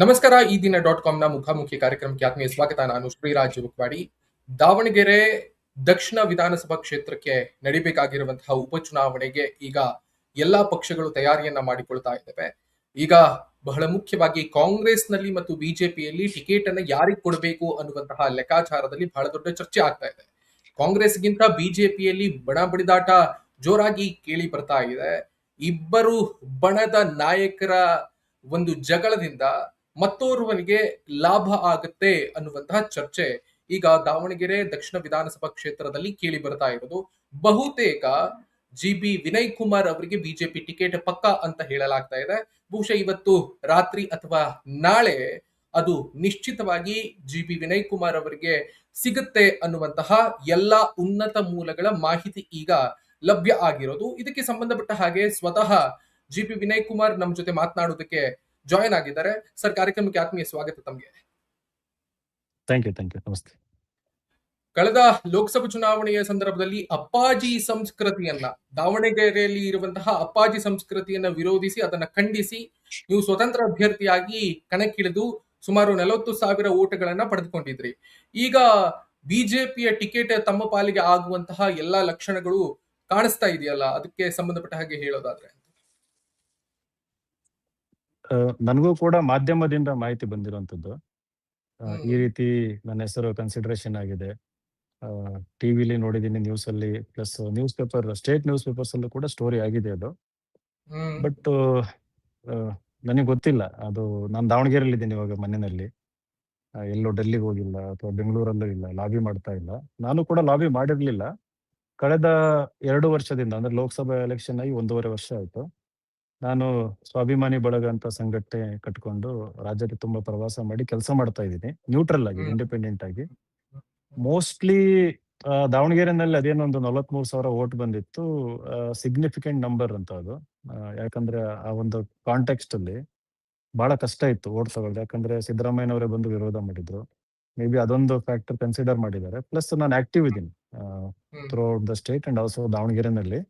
ನಮಸ್ಕಾರ. ಈ ದಿನ .ಕಾಮ್‌ನ ಮುಖಾಮುಖಿ ಕಾರ್ಯಕ್ರಮಕ್ಕೆ ಆತ್ಮೀಯ ಸ್ವಾಗತ. ನಾನು ಶ್ರೀರಾಜ್ ಬುಕ್ವಾಡಿ. ದಾವಣಗೆರೆ ದಕ್ಷಿಣ ವಿಧಾನಸಭಾ ಕ್ಷೇತ್ರಕ್ಕೆ ನಡಿಬೇಕಾಗಿರುವಂತಹ ಉಪಚುನಾವಣೆಗೆ ಈಗ ಎಲ್ಲಾ ಪಕ್ಷಗಳು ತಯಾರಿಯನ್ನ ಮಾಡಿಕೊಳ್ತಾ ಇದ್ದಾವೆ. ಈಗ ಬಹಳ ಮುಖ್ಯವಾಗಿ ಕಾಂಗ್ರೆಸ್ನಲ್ಲಿ ಮತ್ತು ಬಿಜೆಪಿಯಲ್ಲಿ ಟಿಕೆಟ್ ಅನ್ನ ಯಾರಿಗೆ ಕೊಡಬೇಕು ಅನ್ನುವಂತಹ ಲೆಕ್ಕಾಚಾರದಲ್ಲಿ ಬಹಳ ದೊಡ್ಡ ಚರ್ಚೆ ಆಗ್ತಾ ಇದೆ. ಕಾಂಗ್ರೆಸ್ಗಿಂತ ಬಿಜೆಪಿಯಲ್ಲಿ ಬಣ ಬಡಿದಾಟ ಜೋರಾಗಿ ಕೇಳಿ ಬರ್ತಾ ಇದೆ. ಇಬ್ಬರು ಬಣದ ನಾಯಕರ ಒಂದು ಜಗಳದಿಂದ ಮತ್ತೋರ್ವನಿಗೆ ಲಾಭ ಆಗುತ್ತೆ ಅನ್ನುವಂತಹ ಚರ್ಚೆ ಈಗ ದಾವಣಗೆರೆ ದಕ್ಷಿಣ ವಿಧಾನಸಭಾ ಕ್ಷೇತ್ರದಲ್ಲಿ ಕೇಳಿ ಬರ್ತಾ ಇರೋದು. ಬಹುತೇಕ ಜಿ.ಬಿ. ವಿನಯ್ ಕುಮಾರ್ ಅವರಿಗೆ ಬಿಜೆಪಿ ಟಿಕೆಟ್ ಪಕ್ಕ ಅಂತ ಹೇಳಲಾಗ್ತಾ ಇದೆ. ಬಹುಶಃ ಇವತ್ತು ರಾತ್ರಿ ಅಥವಾ ನಾಳೆ ಅದು ನಿಶ್ಚಿತವಾಗಿ ಜಿ.ಬಿ. ವಿನಯ್ ಕುಮಾರ್ ಅವರಿಗೆ ಸಿಗುತ್ತೆ ಅನ್ನುವಂತಹ ಎಲ್ಲಾ ಉನ್ನತ ಮೂಲಗಳ ಮಾಹಿತಿ ಈಗ ಲಭ್ಯ ಆಗಿರೋದು. ಇದಕ್ಕೆ ಸಂಬಂಧಪಟ್ಟ ಹಾಗೆ ಸ್ವತಃ ಜಿ.ಬಿ. ವಿನಯ್ ಕುಮಾರ್ ನಮ್ಮ ಜೊತೆ ಮಾತನಾಡೋದಕ್ಕೆ ಜಾಯಿನ್ ಆಗಿದ್ದಾರೆ. ಸರ್, ಕಾರ್ಯಕ್ರಮಕ್ಕೆ ಆತ್ಮೀಯ ಸ್ವಾಗತ ತಮಗೆ. Thank you. ನಮಸ್ತೆ. ಕಳೆದ ಲೋಕಸಭಾ ಚುನಾವಣೆಯ ಸಂದರ್ಭದಲ್ಲಿ ಅಪ್ಪಾಜಿ ಸಂಸ್ಕೃತಿಯನ್ನ, ದಾವಣಗೆರೆಯಲ್ಲಿ ಇರುವಂತಹ ಅಪ್ಪಾಜಿ ಸಂಸ್ಕೃತಿಯನ್ನ ವಿರೋಧಿಸಿ ಅದನ್ನ ಖಂಡಿಸಿ ನೀವು ಸ್ವತಂತ್ರ ಅಭ್ಯರ್ಥಿಯಾಗಿ ಕಣಕ್ಕಿಳಿದು ಸುಮಾರು 40,000 ಓಟುಗಳನ್ನ ಪಡೆದುಕೊಂಡಿದ್ರಿ. ಈಗ ಬಿಜೆಪಿಯ ಟಿಕೆಟ್ ತಮ್ಮ ಪಾಲಿಗೆ ಆಗುವಂತಹ ಎಲ್ಲಾ ಲಕ್ಷಣಗಳು ಕಾಣಿಸ್ತಾ ಇದೆಯಲ್ಲ, ಅದಕ್ಕೆ ಸಂಬಂಧಪಟ್ಟ ಹಾಗೆ ಹೇಳೋದಾದ್ರೆ? ನನಗೂ ಕೂಡ ಮಾಧ್ಯಮದಿಂದ ಮಾಹಿತಿ ಬಂದಿರುವಂತದ್ದು. ಈ ರೀತಿ ನನ್ನ ಹೆಸರು ಕನ್ಸಿಡರೇಷನ್ ಆಗಿದೆ. ಟಿವಿಲಿ ನೋಡಿದೀನಿ, ನ್ಯೂಸ್ ಅಲ್ಲಿ, plus news paper, state news papers ಅಲ್ಲೂ ಕೂಡ ಸ್ಟೋರಿ ಆಗಿದೆ ಅದು. ಬಟ್ ನನಗೆ ಗೊತ್ತಿಲ್ಲ ಅದು. ನಾನು ದಾವಣಗೆರೆಯಲ್ಲಿ ಇದ್ದೀನಿ ಇವಾಗ ಮನೆಯಲ್ಲಿ, ಎಲ್ಲೋ ಡೆಲ್ಲಿಗೆ ಹೋಗಿಲ್ಲ ಅಥವಾ ಬೆಂಗಳೂರಲ್ಲೂ ಇಲ್ಲ, ಲಾಬಿ ಮಾಡ್ತಾ ಇಲ್ಲ. ನಾನು ಕೂಡ ಲಾಬಿ ಮಾಡಿರ್ಲಿಲ್ಲ. ಕಳೆದ 2 ವರ್ಷದಿಂದ, ಅಂದ್ರೆ ಲೋಕಸಭಾ ಎಲೆಕ್ಷನ್ ಆಗಿ 1.5 ವರ್ಷ ಆಯ್ತು, ನಾನು ಸ್ವಾಭಿಮಾನಿ ಬಳಗ ಅಂತ ಸಂಘಟನೆ ಕಟ್ಕೊಂಡು ರಾಜ್ಯದ ತುಂಬಾ ಪ್ರವಾಸ ಮಾಡಿ ಕೆಲಸ ಮಾಡ್ತಾ ಇದ್ದೀನಿ, ನ್ಯೂಟ್ರಲ್ ಆಗಿ, ಇಂಡಿಪೆಂಡೆಂಟ್ ಆಗಿ. ಮೋಸ್ಟ್ಲಿ ದಾವಣಗೆರೆನಲ್ಲಿ ಅದೇನೋ ಒಂದು 43,000 ಓಟ್ ಬಂದಿತ್ತು. ಸಿಗ್ನಿಫಿಕೆಂಟ್ ನಂಬರ್ ಅಂತ ಅದು. ಯಾಕಂದ್ರೆ ಆ ಒಂದು ಕಾಂಟೆಕ್ಸ್ಟ್ ಅಲ್ಲಿ ಬಹಳ ಕಷ್ಟ ಇತ್ತು ಓಟ್ ತಗೊಳ್ಳೋದು. ಯಾಕಂದ್ರೆ ಸಿದ್ದರಾಮಯ್ಯನವರೇ ಬಂದು ವಿರೋಧ ಮಾಡಿದ್ರು. ಮೇ ಬಿ ಅದೊಂದು ಫ್ಯಾಕ್ಟರ್ ಕನ್ಸಿಡರ್ ಮಾಡಿದ್ದಾರೆ. ಪ್ಲಸ್ ನಾನು ಆಕ್ಟಿವ್ ಇದ್ದೀನಿ throughout the state and also ದಾವಣಗೆರೆನಲ್ಲಿ.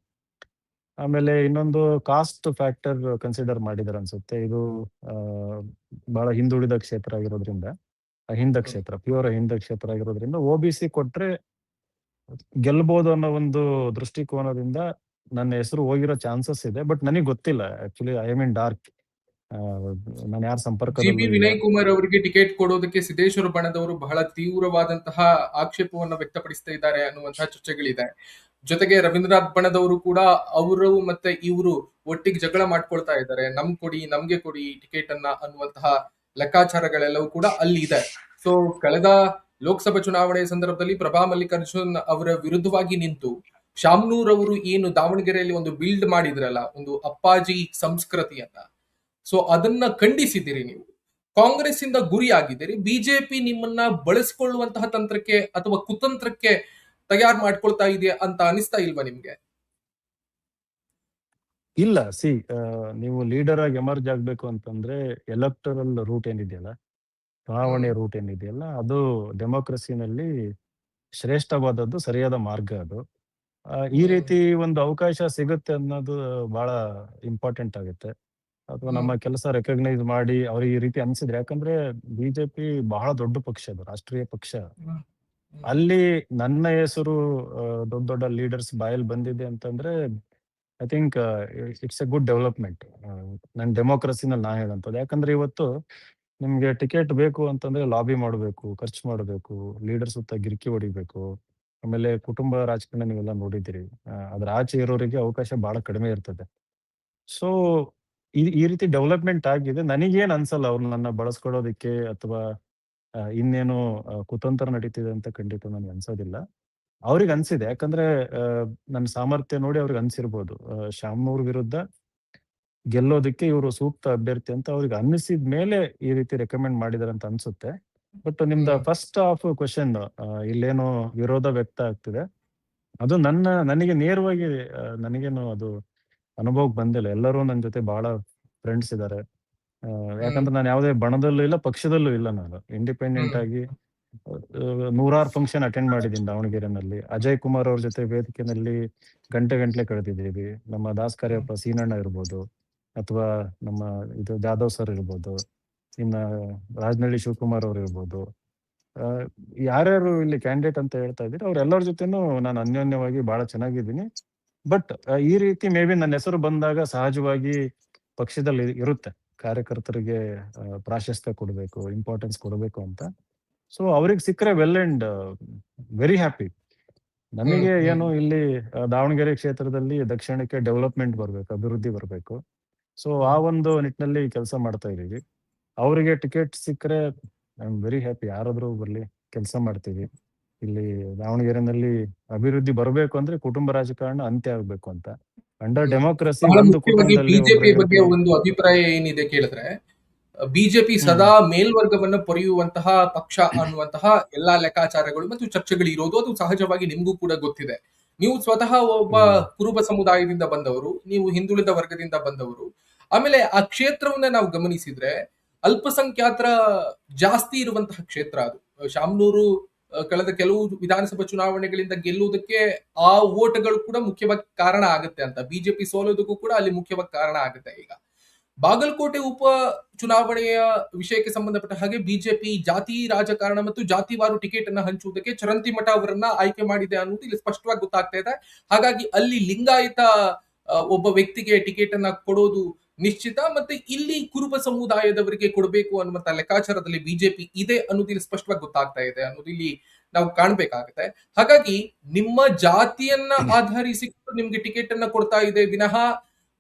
ಆಮೇಲೆ ಇನ್ನೊಂದು ಕಾಸ್ಟ್ ಫ್ಯಾಕ್ಟರ್ ಕನ್ಸಿಡರ್ ಮಾಡಿದಾರೆ ಅನ್ಸುತ್ತೆ. ಇದು ಬಹಳ ಹಿಂದುಳಿದ ಕ್ಷೇತ್ರ ಆಗಿರೋದ್ರಿಂದ, ಅಹಿಂದ ಕ್ಷೇತ್ರ, ಪ್ಯೂರ್ ಅಹಿಂದ ಕ್ಷೇತ್ರ ಆಗಿರೋದ್ರಿಂದ OBC ಕೊಟ್ರೆ ಗೆಲ್ಬಹುದು ಅನ್ನೋ ಒಂದು ದೃಷ್ಟಿಕೋನದಿಂದ ನನ್ನ ಹೆಸರು ಹೋಗಿರೋ ಚಾನ್ಸಸ್ ಇದೆ. ಬಟ್ ನನಗೆ ಗೊತ್ತಿಲ್ಲ, actually I am in dark. ನಾನು ಯಾರ ಸಂಪರ್ಕದಲ್ಲೂ ಜಿ.ಬಿ. ವಿನಯ್ ಕುಮಾರ್ ಅವರಿಗೆ ಟಿಕೆಟ್ ಕೊಡೋದಕ್ಕೆ ಸಿದ್ದೇಶ್ವರ ಬಣದವರು ಬಹಳ ತೀವ್ರವಾದಂತಹ ಆಕ್ಷೇಪವನ್ನ ವ್ಯಕ್ತಪಡಿಸ್ತಾ ಇದ್ದಾರೆ ಅನ್ನುವಂತಹ ಚರ್ಚೆಗಳಿದೆ. ಜೊತೆಗೆ ರವೀಂದ್ರನಾಥ್ ಬಣದವರು ಕೂಡ ಅವರು ಮತ್ತೆ ಇವರು ಒಟ್ಟಿಗೆ ಜಗಳ ಮಾಡ್ಕೊಳ್ತಾ ಇದ್ದಾರೆ. ನಮ್ಗೆ ಕೊಡಿ ಟಿಕೆಟ್ ಅನ್ನ ಅನ್ನುವಂತಹ ಲೆಕ್ಕಾಚಾರಗಳೆಲ್ಲವೂ ಕೂಡ ಅಲ್ಲಿ ಇದೆ. ಸೊ ಕಳೆದ ಲೋಕಸಭಾ ಚುನಾವಣೆಯ ಸಂದರ್ಭದಲ್ಲಿ ಪ್ರಭಾ ಮಲ್ಲಿಕಾರ್ಜುನ್ ಅವರ ವಿರುದ್ಧವಾಗಿ ನಿಂತು ಶಾಮನೂರ್ ಅವರು ಏನು ದಾವಣಗೆರೆಯಲ್ಲಿ ಒಂದು ಬಿಲ್ಡ್ ಮಾಡಿದ್ರಲ್ಲ, ಒಂದು ಅಪ್ಪಾಜಿ ಸಂಸ್ಕೃತಿಯನ್ನ, ಸೊ ಅದನ್ನ ಖಂಡಿಸಿದ್ದೀರಿ ನೀವು. ಕಾಂಗ್ರೆಸ್ ಇಂದ ಗುರಿಯಾಗಿದ್ದೀರಿ. ಬಿಜೆಪಿ ನಿಮ್ಮನ್ನ ಬಳಸಿಕೊಳ್ಳುವಂತಹ ತಂತ್ರಕ್ಕೆ ಅಥವಾ ಕುತಂತ್ರಕ್ಕೆ ತಯಾರು ಮಾಡ್ಕೊಳ್ತಾ ಇದೆ ಅಂತ ಅನಿಸ್ತಾ ಇಲ್ವಾ ನಿಮ್ಗೆ? ಇಲ್ಲ. ನೀವು ಲೀಡರ್ ಆಗಿ ಎಮರ್ಜ್ ಆಗ್ಬೇಕು ಅಂತಂದ್ರೆ ಎಲೆಕ್ಟರಲ್ ರೂಟ್ ಏನಿದೆಯಲ್ಲ, ಚುನಾವಣೆ ರೂಟ್ ಏನಿದೆಯಲ್ಲ, ಅದು ಡೆಮೋಕ್ರಸಿನಲ್ಲಿ ಶ್ರೇಷ್ಠವಾದದ್ದು, ಸರಿಯಾದ ಮಾರ್ಗ ಅದು. ಈ ರೀತಿ ಒಂದು ಅವಕಾಶ ಸಿಗುತ್ತೆ ಅನ್ನೋದು ಬಹಳ ಇಂಪಾರ್ಟೆಂಟ್ ಆಗುತ್ತೆ. ಅಥವಾ ನಮ್ಮ ಕೆಲಸ ರೆಕಗ್ನೈಸ್ ಮಾಡಿ ಅವ್ರಿಗೆ ಈ ರೀತಿ ಅನ್ಸಿದ್ರೆ, ಯಾಕಂದ್ರೆ ಬಿಜೆಪಿ ಬಹಳ ದೊಡ್ಡ ಪಕ್ಷ, ಅದು ರಾಷ್ಟ್ರೀಯ ಪಕ್ಷ. ಅಲ್ಲಿ ನನ್ನ ಹೆಸರು ದೊಡ್ಡ ದೊಡ್ಡ ಲೀಡರ್ಸ್ ಬಾಯಲ್ಲಿ ಬಂದಿದೆ ಅಂತಂದ್ರೆ I think it's A good development ನನ್ನ ಡೆಮೋಕ್ರಸಿನಲ್ಲಿ ನಾ ಹೇಳಂತದ್ದು. ಯಾಕಂದ್ರೆ ಇವತ್ತು ನಿಮ್ಗೆ ಟಿಕೆಟ್ ಬೇಕು ಅಂತಂದ್ರೆ ಲಾಬಿ ಮಾಡಬೇಕು, ಖರ್ಚು ಮಾಡಬೇಕು, ಲೀಡರ್ ಸುತ್ತ ಗಿರ್ಕಿ ಹೊಡಿಬೇಕು. ಆಮೇಲೆ ಕುಟುಂಬ ರಾಜಕಾರಣ ನೀವೆಲ್ಲ ನೋಡಿದ್ದೀರಿ, ಅದ್ರ ಆಚೆ ಇರೋರಿಗೆ ಅವಕಾಶ ಬಹಳ ಕಡಿಮೆ ಇರ್ತದೆ. ಸೊ ಈ ರೀತಿ ಡೆವಲಪ್ಮೆಂಟ್ ಆಗಿದೆ. ನನಗೇನ್ ಅನ್ಸಲ್ಲ ಅವ್ರು ನನ್ನ ಬಳಸ್ಕೊಳ್ಳೋದಿಕ್ಕೆ ಅಥವಾ ಇನ್ನೇನು ಕುತಂತ್ರ ನಡೀತಿದೆ ಅಂತ ಖಂಡಿತ ನನಗೆ ಅನ್ಸೋದಿಲ್ಲ. ಅವ್ರಿಗೆ ಅನ್ಸಿದೆ, ಯಾಕಂದ್ರೆ ನನ್ನ ಸಾಮರ್ಥ್ಯ ನೋಡಿ ಅವ್ರಿಗೆ ಅನ್ಸಿರ್ಬೋದು, ಶಾಮನೂರ್ ವಿರುದ್ಧ ಗೆಲ್ಲೋದಕ್ಕೆ ಇವರು ಸೂಕ್ತ ಅಭ್ಯರ್ಥಿ ಅಂತ ಅವ್ರಿಗೆ ಅನ್ನಿಸಿದ ಮೇಲೆ ಈ ರೀತಿ ರೆಕಮೆಂಡ್ ಮಾಡಿದಾರೆ ಅಂತ ಅನ್ಸುತ್ತೆ. ಬಟ್ ನಿಮ್ದ ಫಸ್ಟ್ ಹಾಫ್ ಕ್ವಶನ್, ಇಲ್ಲೇನೋ ವಿರೋಧ ವ್ಯಕ್ತ ಆಗ್ತಿದೆ, ಅದು ನನಗೆ ನೇರವಾಗಿ ನನಗೇನು ಅದು ಅನುಭವಕ್ಕೆ ಬಂದಿಲ್ಲ. ಎಲ್ಲರೂ ನನ್ನ ಜೊತೆ ಬಹಳ ಫ್ರೆಂಡ್ಸ್ ಇದ್ದಾರೆ. ಯಾಕಂದ್ರೆ ನಾನು ಯಾವುದೇ ಬಣದಲ್ಲೂ ಇಲ್ಲ, ಪಕ್ಷದಲ್ಲೂ ಇಲ್ಲ. ನಾನು ಇಂಡಿಪೆಂಡೆಂಟ್ ಆಗಿ ನೂರಾರು ಫಂಕ್ಷನ್ ಅಟೆಂಡ್ ಮಾಡಿದ್ದೀನಿ ದಾವಣಗೆರೆನಲ್ಲಿ. ಅಜಯ್ ಕುಮಾರ್ ಅವ್ರ ಜೊತೆ ವೇದಿಕೆನಲ್ಲಿ ಗಂಟೆ ಕಳೆದಿದ್ದೀವಿ. ನಮ್ಮ ದಾಸ್ ಕಾರ್ಯಪ್ಪ ಸೀನಣ್ಣ ಇರ್ಬೋದು, ಅಥವಾ ನಮ್ಮ ಇದು ಜಾಧವ್ ಸರ್ ಇರ್ಬೋದು, ಇನ್ನ ರಾಜನಹಳ್ಳಿ ಶಿವಕುಮಾರ್ ಅವ್ರು ಇರ್ಬೋದು. ಆ, ಯಾರ್ಯಾರು ಇಲ್ಲಿ ಕ್ಯಾಂಡಿಡೇಟ್ ಅಂತ ಹೇಳ್ತಾ ಇದ್ದೀರಿ ಅವ್ರೆಲ್ಲರ ಜೊತೆನೂ ನಾನು ಅನ್ಯೋನ್ಯವಾಗಿ ಬಹಳ ಚೆನ್ನಾಗಿದ್ದೀನಿ. ಬಟ್ ಈ ರೀತಿ ಮೇ ಬಿ ನನ್ನ ಹೆಸರು ಬಂದಾಗ ಸಹಜವಾಗಿ ಪಕ್ಷದಲ್ಲಿ ಇರುತ್ತೆ, ಕಾರ್ಯಕರ್ತರಿಗೆ ಪ್ರಾಶಸ್ತ್ಯ ಕೊಡಬೇಕು, ಇಂಪಾರ್ಟೆನ್ಸ್ ಕೊಡಬೇಕು ಅಂತ. ಸೊ ಅವ್ರಿಗೆ ಸಿಕ್ಕರೆ ವೆಲ್ ಅಂಡ್ ವೆರಿ ಹ್ಯಾಪಿ. ಹ್ಮ್ ನಮಗೆ ಹ್ಮ್ ಏನು ಇಲ್ಲಿ ದಾವಣಗೆರೆ ಕ್ಷೇತ್ರದಲ್ಲಿ ದಕ್ಷಿಣಕ್ಕೆ ಡೆವಲಪ್ಮೆಂಟ್ ಬರ್ಬೇಕು, ಅಭಿವೃದ್ಧಿ ಬರ್ಬೇಕು. ಸೊ ಆ ಹ್ಮ್ ಒಂದು ನಿಟ್ಟಿನಲ್ಲಿ ಕೆಲಸ ಮಾಡ್ತಾ ಇದೀವಿ. ಅವರಿಗೆ ಟಿಕೆಟ್ ಸಿಕ್ಕರೆ ಐ ಆಮ್ ವೆರಿ ಹ್ಯಾಪಿ, ಯಾರಾದ್ರೂ ಬರ್ಲಿ, ಕೆಲಸ ಮಾಡ್ತೀವಿ. ಇಲ್ಲಿ ದಾವಣಗೆರೆನಲ್ಲಿ ಅಭಿವೃದ್ಧಿ ಬರಬೇಕು ಅಂದ್ರೆ ಕುಟುಂಬ ರಾಜಕಾರಣ ಅಂತ್ಯ ಆಗ್ಬೇಕು ಅಂತ. ಅಂಡರ್ ಹ್ಮ್ ಡೆಮೋಕ್ರಸಿ ಬಹಳ ಒಂದು ಮುಖ್ಯವಾಗಿ ಕುಟುಂಬದಲ್ಲಿ ಒಬ್ರು ಬಿಜೆಪಿ ಎಂ ಬಗ್ಗೆ ಪಿ. ಒಂದು ಅಭಿಪ್ರಾಯ ಏನಿದೆ ಕೇಳಿದ್ರೆ, ಬಿಜೆಪಿ ಹ್ಮ್ ಸದಾ ಮೇಲ್ವರ್ಗವನ್ನ ಪೊರೆಯುವಂತಹ ಪಕ್ಷ ಅನ್ನುವಂತಹ ಎಲ್ಲಾ ಲೆಕ್ಕಾಚಾರಗಳು ಮತ್ತು ಚರ್ಚೆಗಳು ಇರೋದು ಅದು ಸಹಜವಾಗಿ ನಿಮ್ಗೂ ಕೂಡ ಗೊತ್ತಿದೆ. ನೀವು ಸ್ವತಃ ಒಬ್ಬ ಹ್ಮ್ ಕುರುಬ ಸಮುದಾಯದಿಂದ ಬಂದವರು, ನೀವು ಹಿಂದುಳಿದ ವರ್ಗದಿಂದ ಬಂದವರು. ಆಮೇಲೆ ಆ ಕ್ಷೇತ್ರವನ್ನ ನಾವು ಗಮನಿಸಿದ್ರೆ ಅಲ್ಪಸಂಖ್ಯಾತರ ಜಾಸ್ತಿ ಇರುವಂತಹ ಕ್ಷೇತ್ರ ಅದು. ಶಾಮನೂರು ಕಳೆದ ಕೆಲವು ವಿಧಾನಸಭಾ ಚುನಾವಣೆಗಳಿಂದ ಗೆಲ್ಲುವುದಕ್ಕೆ ಆ ಓಟ್ಗಳು ಕೂಡ ಮುಖ್ಯವಾಗಿ ಕಾರಣ ಆಗುತ್ತೆ ಅಂತ. ಬಿಜೆಪಿ ಸೋಲೋದಕ್ಕೂ ಕೂಡ ಅಲ್ಲಿ ಮುಖ್ಯವಾಗಿ ಕಾರಣ ಆಗುತ್ತೆ. ಈಗ ಬಾಗಲಕೋಟೆ ಉಪ ಚುನಾವಣೆಯ ವಿಷಯಕ್ಕೆ ಸಂಬಂಧಪಟ್ಟ ಹಾಗೆ ಬಿಜೆಪಿ ಜಾತಿ ರಾಜಕಾರಣ ಮತ್ತು ಜಾತಿವಾರು ಟಿಕೆಟ್ ಅನ್ನ ಹಂಚುವುದಕ್ಕೆ ಚರಂತಿಮಠ ಅವರನ್ನ ಆಯ್ಕೆ ಮಾಡಿದೆ ಅನ್ನೋದು ಇಲ್ಲಿ ಸ್ಪಷ್ಟವಾಗಿ ಗೊತ್ತಾಗ್ತಾ ಇದೆ. ಹಾಗಾಗಿ ಅಲ್ಲಿ ಲಿಂಗಾಯತ ಒಬ್ಬ ವ್ಯಕ್ತಿಗೆ ಟಿಕೆಟ್ ಅನ್ನ ಕೊಡೋದು ನಿಶ್ಚಿತ. ಮತ್ತೆ ಇಲ್ಲಿ ಕುರುಬ ಸಮುದಾಯದವರಿಗೆ ಕೊಡಬೇಕು ಅನ್ನುವಂತ ಲೆಕ್ಕಾಚಾರದಲ್ಲಿ ಬಿಜೆಪಿ ಇದೆ ಅನ್ನೋದು ಇಲ್ಲಿ ಸ್ಪಷ್ಟವಾಗಿ ಗೊತ್ತಾಗ್ತಾ ಇದೆ ಅನ್ನೋದು ಇಲ್ಲಿ ನಾವು ಕಾಣ್ಬೇಕಾಗುತ್ತೆ. ಹಾಗಾಗಿ ನಿಮ್ಮ ಜಾತಿಯನ್ನ ಆಧರಿಸಿಕೊಂಡು ನಿಮ್ಗೆ ಟಿಕೆಟ್ ಅನ್ನ ಕೊಡ್ತಾ ಇದೆ ವಿನಃ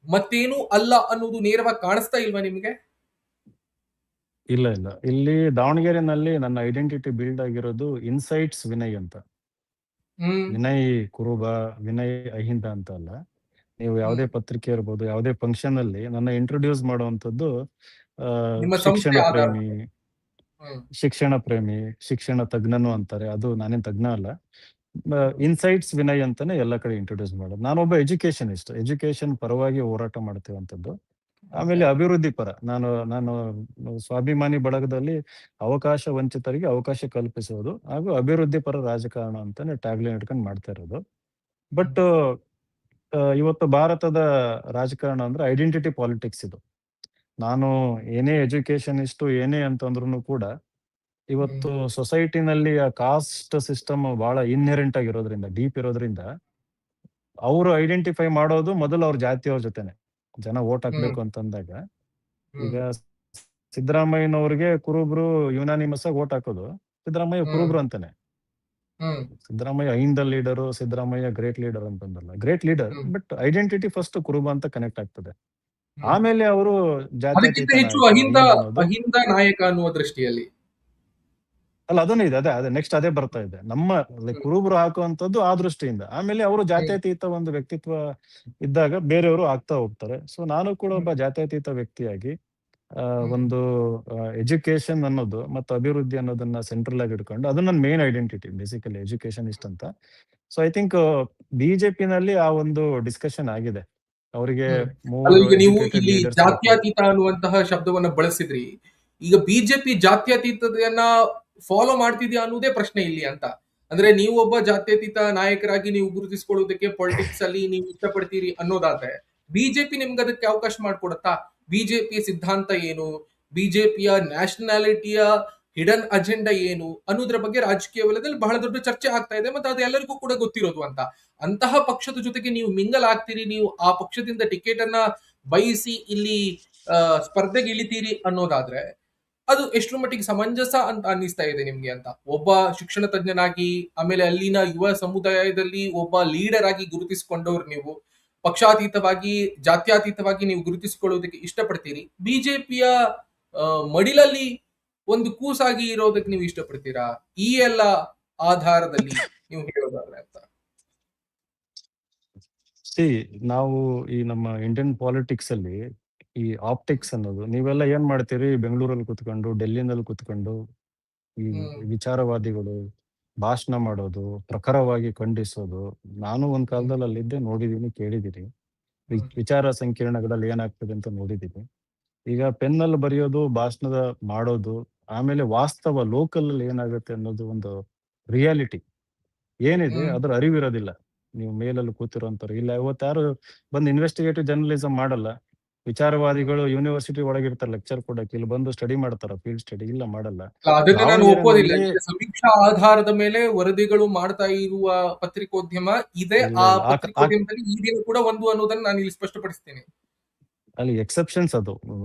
ಮತ್ತೇನು ಅಲ್ಲ ಅನ್ನೋದು ನೇರವಾಗಿ ಕಾಣಿಸ್ತಾ ಇಲ್ವಾ ನಿಮ್ಗೆ? ಇಲ್ಲ ಇಲ್ಲ, ಇಲ್ಲಿ ದಾವಣಗೆರೆನಲ್ಲಿ ನನ್ನ ಐಡೆಂಟಿಟಿ ಬಿಲ್ಡ್ ಆಗಿರೋದು ಇನ್ಸೈಟ್ಸ್ ವಿನಯ್ ಅಂತ. ಹ್ಮ್ ವಿನಯ್ ಕುರುಬ, ವಿನಯ್ ಅಹಿಂದ ಅಂತ ಅಲ್ಲ. ನೀವು ಹ್ಮ್ ಯಾವುದೇ ಪತ್ರಿಕೆ ಇರ್ಬೋದು, ಯಾವುದೇ ಫಂಕ್ಷನ್ ಅಲ್ಲಿ ನನ್ನ ಇಂಟ್ರೊಡ್ಯೂಸ್ ಮಾಡುವಂತದ್ದು ಆ ನಿಮ್ಮ ಶಿಕ್ಷಣ ಸಂಸ್ಥೆ ಆಧಾರ. ಪ್ರೇಮಿ, ಹ್ಮ್ ಶಿಕ್ಷಣ ಪ್ರೇಮಿ, ಶಿಕ್ಷಣ ತಜ್ಞನು ಅಂತಾರೆ. ಅದು ನಾನೇನ್ ತಜ್ಞ ಅಲ್ಲ. ಹ್ಮ್ ಇನ್ಸೈಟ್ಸ್ ವಿನಯ್ ಅಂತಾನೆ ಎಲ್ಲ ಕಡೆ ಇಂಟ್ರೊಡ್ಯೂಸ್ ಮಾಡೋದು. ನಾನೊಬ್ಬ ಎಜುಕೇಶನಿಸ್ಟ್, ಎಜುಕೇಶನ್ ಪರವಾಗಿ ಹೋರಾಟ ಮಾಡ್ತೀವಂಥದ್ದು. ಓಕೆ. ಆಮೇಲೆ ಅಭಿವೃದ್ಧಿ ಪರ, ನಾನು ನಾನು ಸ್ವಾಭಿಮಾನಿ ಬಳಗದಲ್ಲಿ ಅವಕಾಶ ವಂಚಿತರಿಗೆ ಅವಕಾಶ ಕಲ್ಪಿಸೋದು ಹಾಗೂ ಅಭಿವೃದ್ಧಿ ಪರ ರಾಜಕಾರಣ ಅಂತಾನೆ ಟ್ಯಾಗ್ಲೈನ್ ಇಟ್ಕೊಂಡು ಮಾಡ್ತಾ ಇರೋದು. ಹ್ಮ್ ಬಟ್ ಇವತ್ತು ಭಾರತದ ರಾಜಕಾರಣ ಅಂದ್ರೆ ಐಡೆಂಟಿಟಿ ಪಾಲಿಟಿಕ್ಸ್ ಇದು. ನಾನು ಏನೇ ಎಜುಕೇಶನಿಸ್ಟ್ ಏನೇ ಅಂತಂದ್ರು ಕೂಡ ಹ್ಮ್ ಇವತ್ತು ಸೊಸೈಟಿನಲ್ಲಿ ಆ ಕಾಸ್ಟ್ ಸಿಸ್ಟಮ್ ಬಹಳ ಇನ್ಹೆರೆಂಟ್ ಆಗಿರೋದ್ರಿಂದ, ಡೀಪ್ ಇರೋದ್ರಿಂದ ಅವರು ಐಡೆಂಟಿಫೈ ಮಾಡೋದು ಮೊದಲು ಅವ್ರ ಜಾತಿಯವ್ರ ಜೊತೆನೆ. ಜನ ವೋಟ್ ಹ್ಮ್ ಹಾಕ್ಬೇಕು ಅಂತಂದಾಗ ಹ್ಮ್ ಈಗ ಸಿದ್ದರಾಮಯ್ಯನವ್ರಿಗೆ ಕುರುಬ್ರು ಯುನಾನಿಮಸ್ ಆಗಿ ವೋಟ್ ಹಾಕೋದು, ಸಿದ್ದರಾಮಯ್ಯ ಹ್ಮ್ ಕುರುಬ್ರು ಅಂತಾನೆ. Hmm Siddaramaiah Ahinda leader, Siddaramaiah great leader ಅಂತಂದಲ್ಲ, great leader, hmm but identity first Kuruba ಅಂತ ಕನೆಕ್ಟ್ ಆಗ್ತದೆ. ಹ್ಮ್ ಆಮೇಲೆ ಅವರು ಅದಕ್ಕಿಂತ ಜಾತ್ಯತೀತ ಹೆಚ್ಚು ನಾಯಕ ಅಹಿಂದ ಅಹಿಂದ ಅನ್ನೋದು. ಅಹಿಂದ ನಾಯಕ ಅನ್ನುವ ದೃಷ್ಟಿಯಲ್ಲಿ. ಅಲ್ಲ, ಅದನ್ನು ಇದೆ, ಅದೇ ಅದೇ ನೆಕ್ಸ್ಟ್ ಅದೇ ಬರ್ತಾ ಇದೆ. ನಮ್ಮ like ಹ್ಮ್ ಕುರುಬರು ಹಾಕುವಂತದ್ದು ಆ ದೃಷ್ಟಿಯಿಂದ. ಆಮೇಲೆ ಅವರು ಹ್ಮ್ ಜಾತ್ಯತೀತ ಒಂದು ವ್ಯಕ್ತಿತ್ವ ಇದ್ದಾಗ ಬೇರೆಯವರು ಆಗ್ತಾ ಹೋಗ್ತಾರೆ. ಸೊ ನಾನು ಕೂಡ ಹ್ಮ್ ಒಬ್ಬ ಜಾತ್ಯತೀತ ವ್ಯಕ್ತಿಯಾಗಿ ಹ್ಮ್ ಒಂದು ಎಜುಕೇಶನ್ ಅನ್ನೋದು ಮತ್ತು ಅಭಿವೃದ್ಧಿ ಅನ್ನೋದನ್ನ ಸೆಂಟ್ರಲ್ ಆಗಿ ಇಟ್ಕೊಂಡು, ಅದು ನನ್ನ ಮೇನ್ ಐಡೆಂಟಿಟಿ ಬೇಸಿಕಲಿ ಎಜುಕೇಶನಿಸ್ಟ್ ಅಂತ. ಸೊ ಐ ಥಿಂಕ್ ಬಿಜೆಪಿನಲ್ಲಿ ಆ ಒಂದು ಡಿಸ್ಕಷನ್ ಆಗಿದೆ. ಅವರಿಗೆ ಹ್ಮ್. ಅಲ್ಲ, ಮೂರ್ ಈಗ ನೀವು ಎಜುಕೇಟೆಡ್ ಇಲ್ಲಿ ಲೀಡರ್ಸ್ ಬೇಕು. ಜಾತ್ಯತೀತ ಅನ್ನುವಂತಹ ಶಬ್ದವನ್ನ ಬಳಸಿದ್ರಿ. ಈಗ ಬಿಜೆಪಿ ಜಾತ್ಯತೀತತೆಯನ್ನ ಫಾಲೋ ಮಾಡ್ತಿದ್ಯಾ ಅನ್ನೋದೇ ಪ್ರಶ್ನೆ ಇಲ್ಲಿ ಅಂತ. ಅಂದ್ರೆ ನೀವು ಒಬ್ಬ ಜಾತ್ಯತೀತ ನಾಯಕರಾಗಿ ನೀವು ಗುರುತಿಸಿಕೊಳ್ಳುವುದಕ್ಕೆ ಪಾಲಿಟಿಕ್ಸ್ ಅಲ್ಲಿ ನೀವು ಇಷ್ಟಪಡ್ತೀರಿ ಅನ್ನೋದಾದ್ರೆ ಬಿಜೆಪಿ ನಿಮ್ಗೆ ಅದಕ್ಕೆ ಅವಕಾಶ ಮಾಡಿಕೊಡುತ್ತಾ? ಬಿಜೆಪಿಯ ಸಿದ್ಧಾಂತ ಏನು, ಬಿಜೆಪಿಯ ನ್ಯಾಷನಾಲಿಟಿಯ ಹಿಡನ್ ಅಜೆಂಡಾ ಏನು ಅನ್ನೋದ್ರ ಬಗ್ಗೆ ರಾಜಕೀಯ ವಲಯದಲ್ಲಿ ಬಹಳ ದೊಡ್ಡ ಚರ್ಚೆ ಆಗ್ತಾ ಇದೆ. ಮತ್ತೆ ಅದು ಎಲ್ಲರಿಗೂ ಕೂಡ ಗೊತ್ತಿರೋದು ಅಂತ. ಅಂತಹ ಪಕ್ಷದ ಜೊತೆಗೆ ನೀವು ಮಿಂಗಲ್ ಆಗ್ತೀರಿ, ನೀವು ಆ ಪಕ್ಷದಿಂದ ಟಿಕೆಟ್ ಅನ್ನ ಬಯಸಿ ಇಲ್ಲಿ ಸ್ಪರ್ಧೆಗೆ ಇಳಿತೀರಿ ಅನ್ನೋದಾದ್ರೆ ಅದು ಎಷ್ಟರ ಮಟ್ಟಿಗೆ ಸಮಂಜಸ ಅಂತ ಅನ್ನಿಸ್ತಾ ಇದೆ ನಿಮ್ಗೆ ಅಂತ? ಒಬ್ಬ ಶಿಕ್ಷಣ ತಜ್ಞನಾಗಿ, ಆಮೇಲೆ ಅಲ್ಲಿನ ಯುವ ಸಮುದಾಯದಲ್ಲಿ ಒಬ್ಬ ಲೀಡರ್ ಆಗಿ ಗುರುತಿಸಿಕೊಂಡವ್ರು ನೀವು. ಪಕ್ಷಾತೀತವಾಗಿ, ಜಾತ್ಯತೀತವಾಗಿ ನೀವು ಗುರುತಿಸಿಕೊಳ್ಳುವುದಕ್ಕೆ ಇಷ್ಟಪಡ್ತೀರಿ. ಬಿಜೆಪಿಯ ಮಡಿಲಲ್ಲಿ ಒಂದು ಕೂಸಾಗಿ ಇರೋದಕ್ಕೆ ನೀವು ಇಷ್ಟಪಡ್ತೀರಾ? ಈ ಎಲ್ಲ ಆಧಾರದಲ್ಲಿ ನೀವು ಹೇಳೋದಾದ್ರೆ ಅಂತ. ಸಿ, ನಾವು ಈ ನಮ್ಮ ಇಂಡಿಯನ್ ಪಾಲಿಟಿಕ್ಸ್ ಅಲ್ಲಿ ಈ ಆಪ್ಟಿಕ್ಸ್ ಅನ್ನೋದು, ನೀವೆಲ್ಲ ಏನ್ ಮಾಡ್ತೀರಿ, ಬೆಂಗಳೂರಲ್ಲಿ ಕುತ್ಕೊಂಡು, ಡೆಲ್ಲಿನಲ್ಲಿ ಕುತ್ಕೊಂಡು ಈ ಹ್ಮ್ ವಿಚಾರವಾದಿಗಳು ಭಾಷಣ ಮಾಡೋದು, ಪ್ರಖರವಾಗಿ ಖಂಡಿಸೋದು. ನಾನು ಒಂದ್ ಹ್ಮ್ ಕಾಲದಲ್ಲಿ ಅಲ್ಲಿದ್ದೆ, ನೋಡಿದೀನಿ, ಕೇಳಿದೀನಿ. ಹ್ಮ್ ವಿಚಾರ ಸಂಕಿರಣಗಳಲ್ಲಿ ಏನಾಗ್ತದೆ ಅಂತ ನೋಡಿದೀನಿ. ಈಗ ಪೆನ್ನಲ್ಲಿ ಬರೆಯೋದು, ಭಾಷಣದ ಮಾಡೋದು, ಆಮೇಲೆ ವಾಸ್ತವ ಲೋಕಲ್ ಅಲ್ಲಿ ಏನಾಗುತ್ತೆ ಅನ್ನೋದು ಒಂದು ರಿಯಾಲಿಟಿ ಏನಿದೆ ಹ್ಮ್ ಅದ್ರ ಅರಿವಿರೋದಿಲ್ಲ. ನೀವು ಮೇಲಲ್ಲಿ ಕೂತಿರೋಂಥವ್ರು ಇಲ್ಲ, ಇವತ್ತು ಯಾರು ಬಂದು ಇನ್ವೆಸ್ಟಿಗೇಟಿವ್ ಜರ್ನಲಿಸಂ ಮಾಡಲ್ಲ. ವಿಚಾರವಾದಿಗಳು ಯೂನಿವರ್ಸಿಟಿ ಒಳಗಿರ್ತಾರೆ ಲೆಕ್ಚರ್ ಕೊಡಕ್ಕೆ, ಇಲ್ಲಿ ಬಂದು ಸ್ಟಡಿ ಮಾಡ್ತಾರ ಫೀಲ್ಡ್ ಸ್ಟಡಿ? ಇಲ್ಲ, ಮಾಡಲ್ಲ. ಅದನ್ನ ನಾನು ಒಪ್ಪೋದಿಲ್ಲ. ದಾವಣಗೆರೆನಲ್ಲಿ ಈಗ ಸಮೀಕ್ಷಾ ಆಧಾರದ ಮೇಲೆ ವರದಿಗಳು ಮಾಡ್ತಾ ಇರುವ ಪತ್ರಿಕೋದ್ಯಮ ಇದೆ. ಇಲ್ಲ ಆ ಇಲ್ಲ ಪತ್ರಿಕೋದ್ಯಮದಲ್ಲಿ ಈ ದಿನ ಕೂಡ ಒಂದು ಅನ್ನೋದನ್ನ ನಾನು ಇಲ್ಲಿ ಸ್ಪಷ್ಟಪಡಿಸ್ತೇನೆ. ಅಲ್ಲಿ ಎಕ್ಸೆಪ್ಷನ್ಸ್, ಅದು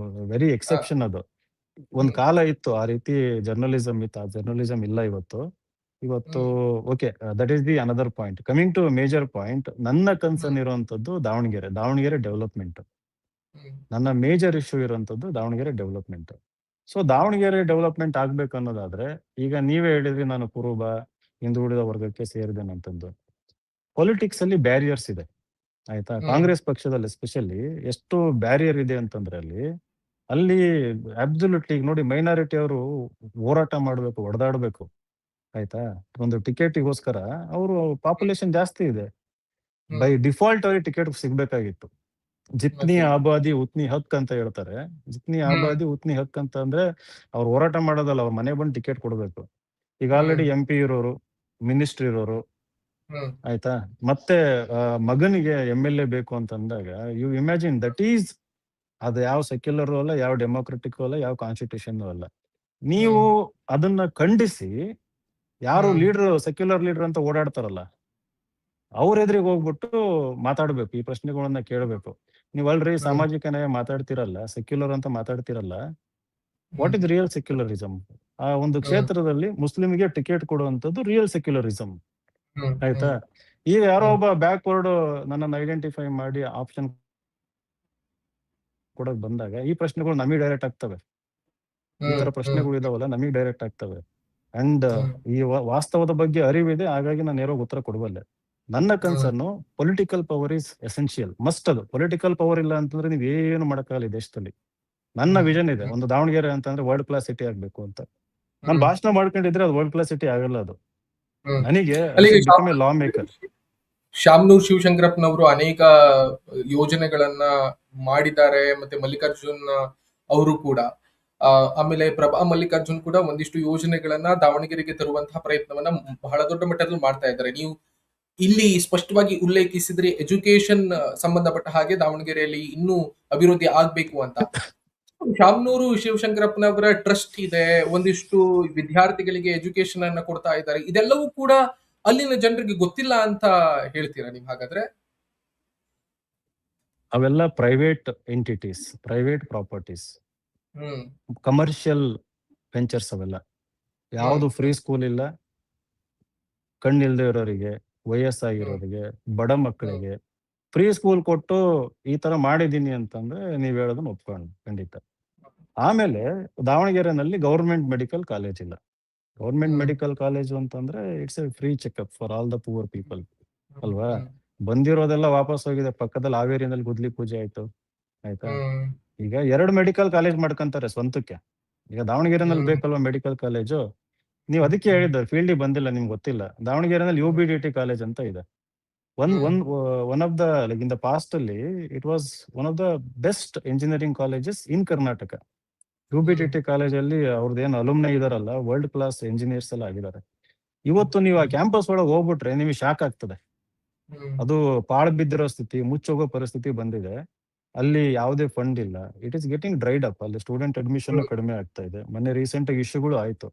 ವೆರಿ ಆ, ಎಕ್ಸೆಪ್ಷನ್. ಅದು ಒಂದ್ ಹ್ಮ್, ಕಾಲ ಇತ್ತು, ಆ ರೀತಿ ಜರ್ನಲಿಸಂ ಇತ್ತು. ಆ ಜರ್ನಲಿಸಂ ಇಲ್ಲ ಇವತ್ತು. Hmm, okay, that is the another point. Coming to major point, ನನ್ನ ಹ್ಮ್, ಕನ್ಸರ್ನ್ ಇರುವಂತದ್ದು ದಾವಣಗೆರೆ ಡೆವಲಪ್ಮೆಂಟ್. ಹ್ಮ್, ನನ್ನ ಮೇಜರ್ ಇಶ್ಯೂ ಇರುವಂತದ್ದು Davanagere development. So Davanagere development ಆಗ್ಬೇಕು ಅನ್ನೋದಾದ್ರೆ, ಈಗ ನೀವೇ ಹೇಳಿದ್ರಿ ನಾನು ಕುರುಬ ಹಿಂದುಳಿದ ವರ್ಗಕ್ಕೆ ಸೇರಿದ್ದೇನೆ ಅಂತಂದು. ಪೊಲಿಟಿಕ್ಸ್ ಅಲ್ಲಿ ಬ್ಯಾರಿಯರ್ಸ್ ಇದೆ, ಆಯ್ತಾ? ಹ್ಮ್, ಕಾಂಗ್ರೆಸ್ ಪಕ್ಷದಲ್ಲಿ ಎಸ್ಪೆಷಲಿ ಎಷ್ಟು ಬ್ಯಾರಿಯರ್ ಇದೆ ಅಂತಂದ್ರೆ ಅಲ್ಲಿ ಅಬ್ಸಲ್ಯೂಟ್ಲಿ ನೋಡಿ, ಮೈನಾರಿಟಿ ಅವರು ಹೋರಾಟ ಮಾಡ್ಬೇಕು, ಹೊಡೆದಾಡ್ಬೇಕು, ಆಯ್ತಾ? ಒಂದು ಟಿಕೆಟಿಗೋಸ್ಕರ ಅವರು ಪಾಪ್ಯುಲೇಷನ್ ಜಾಸ್ತಿ ಇದೆ, ಬೈ ಹ್ಮ್, ಡಿಫಾಲ್ಟ್ ಅವ್ರಿಗೆ ಟಿಕೆಟ್ ಸಿಗ್ಬೇಕಾಗಿತ್ತು. ಜಿತ್ನಿ ಓಕೆ. ಆಬಾದಿ ಉತ್ನಿ ಹಕ್ ಅಂತ ಹೇಳ್ತಾರೆ. ಜಿತ್ನಿ ಹ್ಮ್, ಆಬಾದಿ ಉತ್ನಿ ಹಕ್ ಅಂತ ಅಂದ್ರೆ ಅವ್ರು ಹೋರಾಟ ಮಾಡೋದಲ್ಲ, ಅವ್ರ ಮನೆ ಬಂದು ಟಿಕೆಟ್ ಕೊಡ್ಬೇಕು. ಈಗ ಹ್ಮ್, ಆಲ್ರೆಡಿ MP ಇರೋರು, ಮಿನಿಸ್ಟರ್ ಇರೋರು, ಹ್ಮ್, ಆಯ್ತಾ? ಮತ್ತೆ ಮಗನಿಗೆ MLA ಬೇಕು ಅಂತ ಅಂದಾಗ, ಯು ಇಮ್ಯಾಜಿನ್ ದಟ್ ಈಸ್, ಅದು ಯಾವ ಸೆಕ್ಯುಲರ್ ಅಲ್ಲ, ಯಾವ ಡೆಮೋಕ್ರೆಟಿಕ್ ಅಲ್ಲ, ಯಾವ ಕಾನ್ಸ್ಟಿಟ್ಯೂಷನ್ ಅಲ್ಲ. ನೀವು ಹ್ಮ್, ಅದನ್ನ ಖಂಡಿಸಿ, ಯಾರು ಹ್ಮ್, ಲೀಡರ್, ಸೆಕ್ಯುಲರ್ ಲೀಡರ್ ಅಂತ ಓಡಾಡ್ತಾರಲ್ಲ, ಅವ್ರ ಎದುರಿಗೆ ಹೋಗ್ಬಿಟ್ಟು ಮಾತಾಡ್ಬೇಕು, ಈ ಪ್ರಶ್ನೆಗಳನ್ನ ಕೇಳಬೇಕು. ನೀವಲ್ರಿ ಹ್ಮ್, ಸಾಮಾಜಿಕ ನ್ಯಾಯ ಮಾತಾಡ್ತಿರಲ್ಲ, ಸೆಕ್ಯುಲರ್ ಅಂತ ಮಾತಾಡ್ತಿರಲ್ಲ, what hmm, is real secularism? ಆ ಒಂದು ಹ್ಮ್, ಕ್ಷೇತ್ರದಲ್ಲಿ ಮುಸ್ಲಿಂಗೆ ಟಿಕೆಟ್ ಕೊಡುವಂತದ್ದು ರಿಯಲ್ ಸೆಕ್ಯುಲರಿಸಂ, ಹ್ಮ್, ಆಯ್ತಾ? ಹ್ಮ್, ಈಗ ಯಾರೋ ಹ್ಮ್, ಒಬ್ಬ ಬ್ಯಾಕ್ವರ್ಡ್ ನನ್ನನ್ನು ಐಡೆಂಟಿಫೈ ಮಾಡಿ ಆಪ್ಷನ್ ಕೊಡಕ್ ಬಂದಾಗ ಈ ಪ್ರಶ್ನೆಗಳು ನಮಗೆ ಡೈರೆಕ್ಟ್ ಆಗ್ತವೆ. ಈ ತರ ಹ್ಮ್, ಹ್ಮ್, ಪ್ರಶ್ನೆಗಳು ಇದಾವಲ್ಲ, ನಮಗೆ ಡೈರೆಕ್ಟ್ ಆಗ್ತವೆ. ಅಂಡ್ ಹ್ಮ್, ಈ ವಾಸ್ತವದ ಬಗ್ಗೆ ಅರಿವಿದೆ, ಹಾಗಾಗಿ ನಾನು ನೇರವಾಗಿ ಉತ್ತರ ಕೊಡಬಲ್ಲೆ. ನನ್ನ hmm, concern, political power is essential, must. ಅದು ಪೊಲಿಟಿಕಲ್ ಪವರ್ ಇಲ್ಲ ಅಂತಂದ್ರೆ ನೀವ್ ಏನು ಮಾಡಕ್ಕಾಗಲ್ಲ ಈ ದೇಶದಲ್ಲಿ. ನನ್ನ ಹ್ಮ್, ವಿಷನ್ ಇದೆ, ಹ್ಮ್, ಒಂದು ದಾವಣಗೆರೆ ಅಂತಂದ್ರೆ ವರ್ಲ್ಡ್ ಕ್ಲಾಸ್ ಸಿಟಿ ಆಗ್ಬೇಕು ಅಂತ. ನಾನು ಹ್ಮ್, ಭಾಷಣ ಮಾಡ್ಕೊಂಡಿದ್ರೆ ಅದು ವರ್ಲ್ಡ್ ಕ್ಲಾಸ್ ಸಿಟಿ ಆಗಲ್ಲ. ಅದು ಹ್ಮ್. ನನಗೆ ಐ ಅಲ್ಲಿಗೆ should become a lawmaker. Shamanur ಶಿವಶಂಕರಪ್ಪನವರು ಅನೇಕ ಯೋಜನೆಗಳನ್ನ ಮಾಡಿದ್ದಾರೆ. ಮತ್ತೆ ಮಲ್ಲಿಕಾರ್ಜುನ್ ಅವರು ಕೂಡ ಆಮೇಲೆ ಪ್ರಭಾ ಮಲ್ಲಿಕಾರ್ಜುನ್ ಕೂಡ ಒಂದಿಷ್ಟು ಯೋಜನೆಗಳನ್ನ ದಾವಣಗೆರೆಗೆ ತರುವಂತಹ ಪ್ರಯತ್ನವನ್ನ ಬಹಳ ದೊಡ್ಡ ಮಟ್ಟದಲ್ಲಿ ಮಾಡ್ತಾ ಇದ್ದಾರೆ. ನೀವು ಇಲ್ಲಿ ಸ್ಪಷ್ಟವಾಗಿ ಉಲ್ಲೇಖಿಸಿದ್ರಿ ಎಜುಕೇಶನ್ ಸಂಬಂಧಪಟ್ಟ ಹಾಗೆ ದಾವಣಗೆರೆಯಲ್ಲಿ ಇನ್ನೂ ಅಭಿವೃದ್ಧಿ ಆಗ್ಬೇಕು ಅಂತ. ಶಾಮನೂರು ಶಿವಶಂಕರಪ್ಪನವರ ಟ್ರಸ್ಟ್ ಇದೆ, ಒಂದಿಷ್ಟು ವಿದ್ಯಾರ್ಥಿಗಳಿಗೆ ಎಜುಕೇಶನ್ ಅನ್ನ ಕೊಡ್ತಾ ಇದ್ದಾರೆ. ಇದೆಲ್ಲವೂ ಕೂಡ ಅಲ್ಲಿನ ಜನರಿಗೆ ಗೊತ್ತಿಲ್ಲ ಅಂತ ಹೇಳ್ತೀರಾ ನೀವು ಹಾಗಾದ್ರೆ? ಅವೆಲ್ಲ ಪ್ರೈವೇಟ್ ಎಂಟಿಟೀಸ್, ಪ್ರೈವೇಟ್ ಪ್ರಾಪರ್ಟೀಸ್, ಹ್ಮ್, ಕಮರ್ಷಿಯಲ್ ವೆಂಚರ್ಸ್ ಅವೆಲ್ಲ. ಹ್ಮ್, ಯಾವುದು ಫ್ರೀ ಹ್ಮ್, ಸ್ಕೂಲ್ ಇಲ್ಲ, ಕಣ್ಣಿಲ್ದೇ ಇರೋರಿಗೆ, ಹ್ಮ್, ವಯಸ್ಸಾಗಿರೋರಿಗೆ, ಬಡ ಹ್ಮ್, ಮಕ್ಕಳಿಗೆ ಫ್ರೀ ಸ್ಕೂಲ್ ಕೊಟ್ಟು ಈ ತರ ಮಾಡಿದೀನಿ ಅಂತಂದ್ರೆ ನೀವ್ ಹೇಳೋದನ್ನ ಒಪ್ಕೊಂಡು ಖಂಡಿತ. ಆಮೇಲೆ ದಾವಣಗೆರೆನಲ್ಲಿ ಗೌರ್ಮೆಂಟ್ ಮೆಡಿಕಲ್ ಕಾಲೇಜ್ ಇಲ್ಲ. ಗೌರ್ಮೆಂಟ್ ಹ್ಮ್, ಮೆಡಿಕಲ್ ಕಾಲೇಜು ಅಂತಂದ್ರೆ it's a free checkup for all the poor people, hmm, ಅಲ್ವಾ? ಹ್ಮ್, ಬಂದಿರೋದೆಲ್ಲ ವಾಪಸ್ ಹೋಗಿದೆ. ಪಕ್ಕದಲ್ಲಿ ಹಾವೇರಿನಲ್ಲಿ ಗುದ್ಲಿ ಪೂಜೆ ಆಯ್ತು, ಆಯ್ತಾ? ಹ್ಮ್, ಈಗ 2 ಮೆಡಿಕಲ್ ಕಾಲೇಜ್ ಮಾಡ್ಕೊಂತಾರೆ ಸ್ವಂತಕ್ಕೆ. ಈಗ ದಾವಣಗೆರೆನಲ್ಲಿ ಹ್ಮ್, ಬೇಕಲ್ವಾ ಮೆಡಿಕಲ್ ಕಾಲೇಜು? ನೀವು ಅದಕ್ಕೆ ಹ್ಮ್, ಹೇಳಿದ್ದು ಫೀಲ್ಡಿಗೆ ಬಂದಿಲ್ಲ, ನಿಮ್ಗೆ ಗೊತ್ತಿಲ್ಲ. ದಾವಣಗೆರೆನಲ್ಲಿ UBDT ಕಾಲೇಜ್ ಅಂತ ಇದೆ. One hmm, one one of the like in the past ಅಲ್ಲಿ it was one of the best engineering colleges in Karnataka. Hmm, UBDT ಕಾಲೇಜಲ್ಲಿ ಅವ್ರದ್ದೇನು ಅಲುಮ್ನಿ ಇದಾರಲ್ಲ, ವರ್ಲ್ಡ್ ಕ್ಲಾಸ್ ಇಂಜಿನಿಯರ್ಸ್ ಎಲ್ಲ ಆಗಿದ್ದಾರೆ. ಇವತ್ತು ನೀವು ಆ ಹ್ಮ್, ಕ್ಯಾಂಪಸ್ ಒಳಗೆ ಹೋಗ್ಬಿಟ್ರೆ ನಿಮಗೆ ಶಾಕ್ ಆಗ್ತದೆ. ಹ್ಮ್, ಅದು ಪಾಳು ಬಿದ್ದಿರೋ ಸ್ಥಿತಿ, ಮುಚ್ಚೋಗೋ ಪರಿಸ್ಥಿತಿ ಬಂದಿದೆ. ಅಲ್ಲಿ ಯಾವುದೇ ಫಂಡ್ ಇಲ್ಲ. It is getting dried up. ಅಲ್ಲಿ ಸ್ಟೂಡೆಂಟ್ ಅಡ್ಮಿಷನ್ ಹ್ಮ್, ಕಡಿಮೆ ಆಗ್ತಾ ಇದೆ. ಮೊನ್ನೆ ರೀಸೆಂಟ್ ಆಗಿ ಇಶ್ಯೂಗಳು ಆಯ್ತು.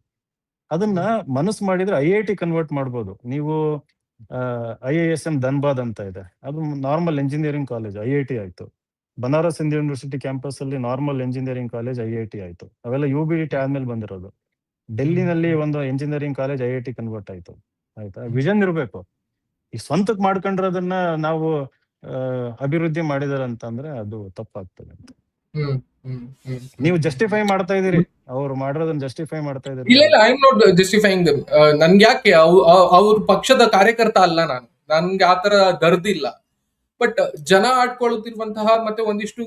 ಅದನ್ನ ಹ್ಮ್, ಮನಸ್ಸು ಮಾಡಿದ್ರೆ IIT ಕನ್ವರ್ಟ್ ಮಾಡ್ಬೋದು ನೀವು. IISM ಧನ್ಬಾದ್ ಅಂತ ಇದೆ, ಅದು ನಾರ್ಮಲ್ ಎಂಜಿನಿಯರಿಂಗ್ ಕಾಲೇಜ್, IIT ಆಯ್ತು. ಬನಾರಸ್ ಹಿಂದೂ ಯೂನಿವರ್ಸಿಟಿ ಕ್ಯಾಂಪಸ್ ಅಲ್ಲಿ ನಾರ್ಮಲ್ ಎಂಜಿನಿಯರಿಂಗ್ ಕಾಲೇಜ್, IIT ಆಯ್ತು. ಅವೆಲ್ಲ UBDT ಆದ್ಮೇಲೆ ಬಂದಿರೋದು. ಹ್ಮ್, ಡೆಲ್ಲಿನಲ್ಲಿ ಹ್ಮ್, ಒಂದು ಎಂಜಿನಿಯರಿಂಗ್ ಕಾಲೇಜ್ IIT ಕನ್ವರ್ಟ್ ಆಯ್ತು, ಆಯ್ತಾ? ಹ್ಮ್, ವಿಷನ್ ಇರಬೇಕು. ಈ ಸ್ವಂತಕ್ ಮಾಡ್ಕೊಂಡಿರೋದನ್ನ ನಾವು ಅಭಿವೃದ್ಧಿ ಮಾಡಿದಾರೆ ಅಂತಂದ್ರೆ ಅದು ತಪ್ಪಾಗ್ತದೆ ಅಂತ. ಹ್ಮ್, ಹ್ಮ್, ಹ್ಮ್, ನೀವು ಹ್ಮ್, ಜಸ್ಟಿಫೈ ಮಾಡ್ತಾ ಇದೀರಿ, ಹ್ಮ್. ಅವ್ರು ಮಾಡಿರೋದನ್ನ ಜಸ್ಟಿಫೈ ಮಾಡ್ತಾ ಇದೀರಿ ಇಲ್ಲ ನೀವು. ಇಲ್ಲ, ಐ ಆಮ್ ನಾಟ್ ಜಸ್ಟಿಫೈಯಿಂಗ್. ನನ್ಗೆ ಯಾಕೆ ಅವ್ರ ಪಕ್ಷದ ಕಾರ್ಯಕರ್ತ ಅಲ್ಲ ನಾನು, ನನ್ಗೆ ಆತರ ದರ್ದಿಲ್ಲ. ಬಟ್ ಜನ ಆಡ್ಕೊಳ್ಳುತ್ತಿರುವಂತಹ ಮತ್ತೆ ಒಂದಿಷ್ಟು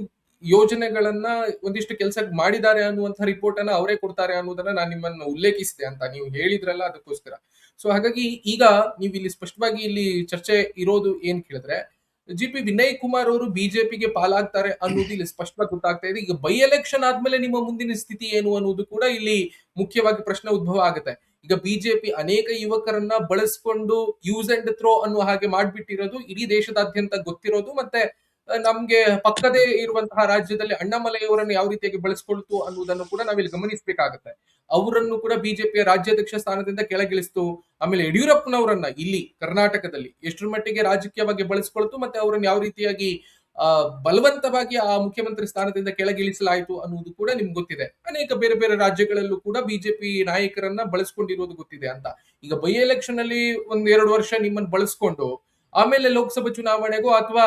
ಯೋಜನೆಗಳನ್ನ ಒಂದಿಷ್ಟು ಕೆಲಸ ಮಾಡಿದ್ದಾರೆ ಅನ್ನುವಂತಹ ರಿಪೋರ್ಟ್ ಅನ್ನ ಅವರೇ ಕೊಡ್ತಾರೆ ಅನ್ನೋದನ್ನ ನಾನು ನಿಮ್ಮನ್ನು ಉಲ್ಲೇಖಿಸಿದೆ ಅಂತ ನೀವು ಹೇಳಿದ್ರಲ್ಲ, ಅದಕ್ಕೋಸ್ಕರ. ಸೊ ಹಾಗಾಗಿ ಈಗ ನೀವು ಇಲ್ಲಿ ಸ್ಪಷ್ಟವಾಗಿ ಇಲ್ಲಿ ಚರ್ಚೆ ಇರೋದು ಏನ್ ಕೇಳಿದ್ರೆ, GP ವಿನಯ್ ಕುಮಾರ್ ಅವರು ಬಿಜೆಪಿಗೆ ಪಾಲಾಗ್ತಾರೆ ಅನ್ನೋದು ಇಲ್ಲಿ ಸ್ಪಷ್ಟವಾಗಿ ಗೊತ್ತಾಗ್ತಾ ಇದೆ. ಈಗ ಬೈ ಎಲೆಕ್ಷನ್ ಆದ್ಮೇಲೆ ನಿಮ್ಮ ಮುಂದಿನ ಸ್ಥಿತಿ ಏನು ಅನ್ನೋದು ಕೂಡ ಇಲ್ಲಿ ಮುಖ್ಯವಾಗಿ ಪ್ರಶ್ನೆ ಉದ್ಭವ ಆಗುತ್ತೆ. ಈಗ ಬಿಜೆಪಿ ಅನೇಕ ಯುವಕರನ್ನ ಬಳಸ್ಕೊಂಡು ಯೂಸ್ ಅಂಡ್ ಥ್ರೋ ಅನ್ನುವ ಹಾಗೆ ಮಾಡ್ಬಿಟ್ಟಿರೋದು ಇಡೀ ದೇಶದಾದ್ಯಂತ ಗೊತ್ತಿರೋದು. ಮತ್ತೆ ನಮ್ಗೆ ಪಕ್ಕದೇ ಇರುವಂತಹ ರಾಜ್ಯದಲ್ಲಿ ಅಣ್ಣಾಮಲೈಯವರನ್ನು ಯಾವ ರೀತಿಯಾಗಿ ಬಳಸ್ಕೊಳ್ತು ಅನ್ನುವುದನ್ನು ಕೂಡ ನಾವಿಲ್ಲಿ ಗಮನಿಸಬೇಕಾಗುತ್ತೆ. ಅವರನ್ನು ಕೂಡ ಬಿಜೆಪಿಯ ರಾಜ್ಯಾಧ್ಯಕ್ಷ ಸ್ಥಾನದಿಂದ ಕೆಳಗಿಳಿಸ್ತು. ಆಮೇಲೆ ಯಡಿಯೂರಪ್ಪನವರನ್ನ ಇಲ್ಲಿ ಕರ್ನಾಟಕದಲ್ಲಿ ಎಷ್ಟರ ಮಟ್ಟಿಗೆ ರಾಜಕೀಯವಾಗಿ ಬಳಸ್ಕೊಳ್ತು, ಮತ್ತೆ ಅವರನ್ನು ಯಾವ ರೀತಿಯಾಗಿ ಬಲವಂತವಾಗಿ ಆ ಮುಖ್ಯಮಂತ್ರಿ ಸ್ಥಾನದಿಂದ ಕೆಳಗಿಳಿಸಲಾಯಿತು ಅನ್ನುವುದು ಕೂಡ ನಿಮ್ಗೆ ಗೊತ್ತಿದೆ. ಅನೇಕ ಬೇರೆ ಬೇರೆ ರಾಜ್ಯಗಳಲ್ಲೂ ಕೂಡ ಬಿಜೆಪಿ ನಾಯಕರನ್ನ ಬಳಸ್ಕೊಂಡಿರೋದು ಗೊತ್ತಿದೆ ಅಂತ. ಈಗ ಬೈ ಎಲೆಕ್ಷನ್ ಅಲ್ಲಿ ಒಂದ್ 2 ವರ್ಷ ನಿಮ್ಮನ್ನು ಬಳಸ್ಕೊಂಡು ಆಮೇಲೆ ಲೋಕಸಭಾ ಚುನಾವಣೆಗೂ ಅಥವಾ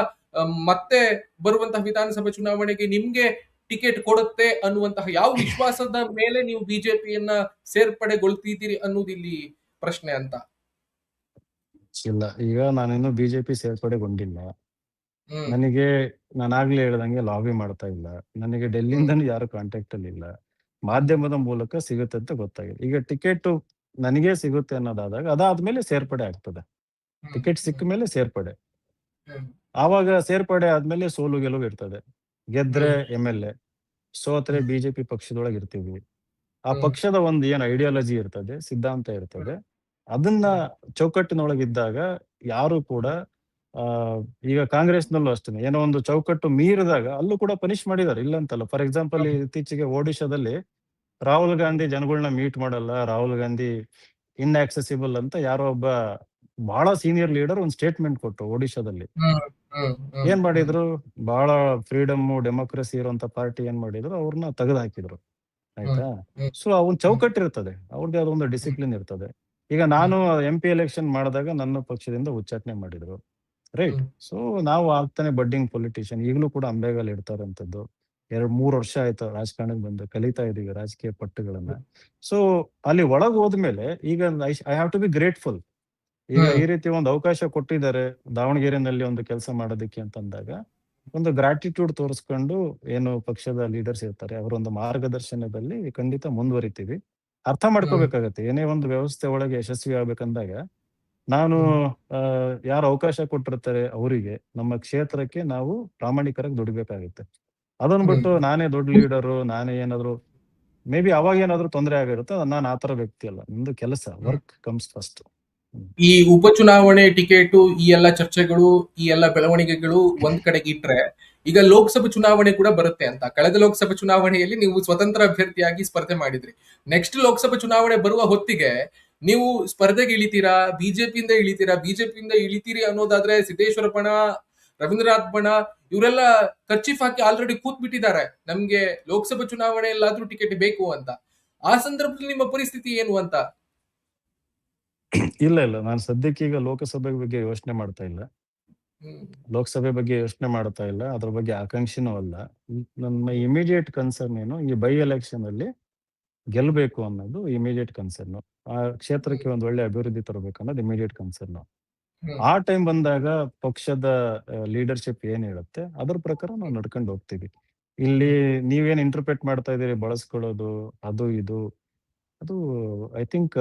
ಮತ್ತೆ ಬರುವಂತಹ ವಿಧಾನಸಭಾ ಚುನಾವಣೆಗೆ ನಿಮ್ಗೆ ಟಿಕೆಟ್ ಕೊಡುತ್ತೆ ಅನ್ನುವಂತಹ ಯಾವ ವಿಶ್ವಾಸದ ಮೇಲೆ ನೀವು ಬಿಜೆಪಿಯನ್ನ ಸೇರ್ಪಡೆಗೊಳ್ತಿದ್ದೀರಿ ಅನ್ನೋದು ಇಲ್ಲಿ ಪ್ರಶ್ನೆ ಅಂತ. ಇಲ್ಲ, ಈಗ ನಾನಿನ್ನು ಬಿಜೆಪಿ ಸೇರ್ಪಡೆಗೊಂಡಿಲ್ಲ. ಹ್ಮ್ ನನಗೆ ನಾನಾಗ್ಲೇ ಹೇಳ್ದಂಗೆ ಲಾಬಿ ಮಾಡ್ತಾ ಇಲ್ಲ. ನನಗೆ ಹ್ಮ್ ಡೆಲ್ಲಿಯಿಂದನೂ ಯಾರು ಕಾಂಟ್ಯಾಕ್ಟ್ ಅಲ್ಲಿ ಇಲ್ಲ. ಮಾಧ್ಯಮದ ಮೂಲಕ ಸಿಗುತ್ತೆ ಅಂತ ಗೊತ್ತಾಗಿದೆ. ಈಗ ಟಿಕೆಟ್ ನನಗೇ ಸಿಗುತ್ತೆ ಅನ್ನೋದಾದಾಗ ಅದಾದ್ಮೇಲೆ ಸೇರ್ಪಡೆ ಆಗ್ತದೆ. ಹ್ಮ್ ಟಿಕೆಟ್ ಸಿಕ್ಕ ಹ್ಮ್ ಮೇಲೆ ಸೇರ್ಪಡೆ. ಹ್ಮ್ ಆವಾಗ ಸೇರ್ಪಡೆ ಆದ್ಮೇಲೆ ಸೋಲು ಗೆಲುವು ಇರ್ತದೆ. ಗೆದ್ರೆ ಹ್ಮ್ MLA, ಸೋತ್ರೆ ಹ್ಮ್ ಬಿಜೆಪಿ ಪಕ್ಷದೊಳಗೆ ಇರ್ತೀವಿ. ಆ ಹ್ಮ್ ಪಕ್ಷದ ಒಂದು ಏನ್ ಐಡಿಯಾಲಜಿ ಇರ್ತದೆ, ಸಿದ್ಧಾಂತ ಹ್ಮ್ ಇರ್ತದೆ, ಅದನ್ನ ಹ್ಮ್ ಚೌಕಟ್ಟಿನೊಳಗಿದ್ದಾಗ ಯಾರು ಕೂಡ ಆ ಈಗ ಕಾಂಗ್ರೆಸ್ನಲ್ಲೂ ಅಷ್ಟೇನೆ, ಏನೋ ಒಂದು ಚೌಕಟ್ಟು ಮೀರಿದಾಗ ಅಲ್ಲೂ ಕೂಡ ಪನಿಷ್ ಮಾಡಿದ್ದಾರೆ, ಇಲ್ಲ ಅಂತಲ್ಲ. ಫಾರ್ ಎಕ್ಸಾಂಪಲ್, ಹ್ಮ್ ಇತ್ತೀಚೆಗೆ ಒಡಿಶಾದಲ್ಲಿ ರಾಹುಲ್ ಗಾಂಧಿ ಜನಗಳನ್ನ ಮೀಟ್ ಮಾಡಲ್ಲ, ರಾಹುಲ್ ಗಾಂಧಿ ಇನ್ಆಕ್ಸೆಸಿಬಲ್ ಅಂತ ಯಾರೋ ಒಬ್ಬ ಬಹಳ ಸೀನಿಯರ್ ಲೀಡರ್ ಒಂದು ಸ್ಟೇಟ್ಮೆಂಟ್ ಕೊಟ್ಟರು ಒಡಿಶಾದಲ್ಲಿ. ಹ್ಮ್ ಹ್ಮ್ ಹ್ಮ್ ಏನ್ ಹ್ಮ್ ಮಾಡಿದ್ರು, ಬಹಳ ಫ್ರೀಡಮ್ ಡೆಮೋಕ್ರಸಿ ಇರುವಂತ ಪಾರ್ಟಿ ಏನ್ ಮಾಡಿದ್ರು, ಅವ್ರನ್ನ ತೆಗೆದು ಹಾಕಿದ್ರು. ಹ್ಮ್ ಆಯ್ತಾ? ಹ್ಮ್ ಸೊ ಅವನ್ ಹ್ಮ್ ಚೌಕಟ್ಟು ಇರ್ತದೆ, ಅವ್ರದ್ದೇ ಆದ ಒಂದು ಹ್ಮ್ ಡಿಸಿಪ್ಲಿನ್ ಇರ್ತದೆ. ಈಗ ಹ್ಮ್ ನಾನು MP ಎಲೆಕ್ಷನ್ ಮಾಡಿದಾಗ ನನ್ನ ಪಕ್ಷದಿಂದ ಉಚ್ಚಾಟನೆ ಮಾಡಿದ್ರು, ರೈಟ್? ಹ್ಮ್ ಸೊ ನಾವು ಆಗ್ತಾನೆ ಬಡ್ಡಿಂಗ್ ಪೊಲಿಟಿಷಿಯನ್, ಈಗಲೂ ಕೂಡ ಅಂಬೆಗಾಲ್ ಇಡ್ತಾರಂತದ್ದು. 2-3 ವರ್ಷ ಆಯ್ತು ರಾಜಕಾರಣಕ್ಕೆ ಬಂದು, ಕಲಿತಾ ಇದೀವಿ ರಾಜಕೀಯ ಪಟ್ಟುಗಳನ್ನ. ಸೊ ಅಲ್ಲಿ ಒಳಗ್ ಹೋದ್ಮೇಲೆ ಈಗ I have to be grateful. ಈಗ ಹ್ಮ್ ಈ ರೀತಿ ಒಂದು ಅವಕಾಶ ಕೊಟ್ಟಿದ್ದಾರೆ ದಾವಣಗೆರೆನಲ್ಲಿ ಒಂದು ಕೆಲಸ ಮಾಡೋದಕ್ಕೆ ಅಂತಂದಾಗ, ಒಂದು ಗ್ರಾಟಿಟ್ಯೂಡ್ ತೋರಿಸ್ಕೊಂಡು ಏನು ಪಕ್ಷದ ಲೀಡರ್ಸ್ ಇರ್ತಾರೆ ಅವರ ಒಂದು ಮಾರ್ಗದರ್ಶನದಲ್ಲಿ ಖಂಡಿತ ಮುಂದುವರಿತೀವಿ. ಅರ್ಥ ಹ್ಮ್ ಮಾಡ್ಕೋಬೇಕಾಗತ್ತೆ, ಏನೇ ಒಂದು ವ್ಯವಸ್ಥೆ ಒಳಗೆ ಯಶಸ್ವಿ ಆಗ್ಬೇಕಂದಾಗ ನಾನು ಹ್ಮ್ ಯಾರು ಅವಕಾಶ ಕೊಟ್ಟಿರ್ತಾರೆ ಅವರಿಗೆ, ನಮ್ಮ ಕ್ಷೇತ್ರಕ್ಕೆ ನಾವು ಪ್ರಾಮಾಣಿಕರಾಗಿ ದುಡಿಬೇಕಾಗುತ್ತೆ. ಅದನ್ನ ಹ್ಮ್ ಬಿಟ್ಟು ನಾನೇ ದೊಡ್ಡ ಲೀಡರು, ನಾನೇ ಏನಾದ್ರು ಮೇ ಬಿ ಅವಾಗ ಏನಾದ್ರು ತೊಂದರೆ ಆಗಿರುತ್ತೆ. ನಾನು ಆತರ ವ್ಯಕ್ತಿ ಅಲ್ಲ, ನಿಮ್ದು ಕೆಲಸ, ಹ್ಮ್ ವರ್ಕ್ ಕಮ್ಸ್ ಫಸ್ಟ್. ಈ ಉಪಚುನಾವಣೆ ಟಿಕೆಟು, ಈ ಎಲ್ಲ ಚರ್ಚೆಗಳು, ಈ ಎಲ್ಲ ಬೆಳವಣಿಗೆಗಳು ಒಂದ್ ಕಡೆಗೆ ಇಟ್ರೆ, ಈಗ ಲೋಕಸಭಾ ಚುನಾವಣೆ ಕೂಡ ಬರುತ್ತೆ ಅಂತ. ಕಳೆದ ಲೋಕಸಭಾ ಚುನಾವಣೆಯಲ್ಲಿ ನೀವು ಸ್ವತಂತ್ರ ಅಭ್ಯರ್ಥಿಯಾಗಿ ಸ್ಪರ್ಧೆ ಮಾಡಿದ್ರಿ. ನೆಕ್ಸ್ಟ್ ಲೋಕಸಭಾ ಚುನಾವಣೆ ಬರುವ ಹೊತ್ತಿಗೆ ನೀವು ಸ್ಪರ್ಧೆಗೆ ಇಳಿತೀರಾ, ಬಿಜೆಪಿಯಿಂದ ಇಳಿತೀರಿ ಅನ್ನೋದಾದ್ರೆ ಸಿದ್ದೇಶ್ವರ ಬಣ, ರವೀಂದ್ರನಾಥ್ ಬಣ ಇವರೆಲ್ಲ ಕರ್ಚೀಫ್ ಹಾಕಿ ಆಲ್ರೆಡಿ ಕೂತ್ ಬಿಟ್ಟಿದ್ದಾರೆ, ನಮ್ಗೆ ಲೋಕಸಭಾ ಚುನಾವಣೆಯಲ್ಲಾದ್ರೂ ಟಿಕೆಟ್ ಬೇಕು ಅಂತ. ಆ ಸಂದರ್ಭದಲ್ಲಿ ನಿಮ್ಮ ಪರಿಸ್ಥಿತಿ ಏನು ಅಂತ? ಇಲ್ಲ ಇಲ್ಲ, ನಾನು ಸದ್ಯಕ್ಕೆ ಈಗ ಲೋಕಸಭೆ ಬಗ್ಗೆ ಯೋಚನೆ ಮಾಡ್ತಾ ಇಲ್ಲ. ಹ್ಮ್ ಲೋಕಸಭೆ ಬಗ್ಗೆ ಯೋಚನೆ ಮಾಡ್ತಾ ಇಲ್ಲ, ಅದ್ರ ಬಗ್ಗೆ ಆಕಾಂಕ್ಷಿನೂ ಅಲ್ಲ. ನನ್ನ ಇಮಿಡಿಯೇಟ್ ಕನ್ಸರ್ನ್ ಏನು, ಈ ಬೈ ಎಲೆಕ್ಷನ್ ಅಲ್ಲಿ ಗೆಲ್ಬೇಕು ಅನ್ನೋದು ಇಮಿಡಿಯೇಟ್ ಕನ್ಸರ್ನ್. ಆ ಕ್ಷೇತ್ರಕ್ಕೆ ಒಂದು ಒಳ್ಳೆ ಅಭಿವೃದ್ಧಿ ತರಬೇಕು ಅನ್ನೋದು ಇಮಿಡಿಯೇಟ್ ಕನ್ಸರ್ನ್. ಹ್ಮ್ ಆ ಟೈಮ್ ಬಂದಾಗ ಪಕ್ಷದ ಲೀಡರ್ಶಿಪ್ ಏನ್ ಹೇಳುತ್ತೆ ಅದ್ರ ಪ್ರಕಾರ ನಾವು ನಡ್ಕೊಂಡು ಹೋಗ್ತೀವಿ. ಇಲ್ಲಿ ಹ್ಮ್ ನೀವೇನ್ ಇಂಟರ್ಪ್ರೆಟ್ ಮಾಡ್ತಾ ಇದೀರಿ, ಬಳಸ್ಕೊಳ್ಳೋದು ಅದು ಇದು, ಅದು ಐ ಥಿಂಕ್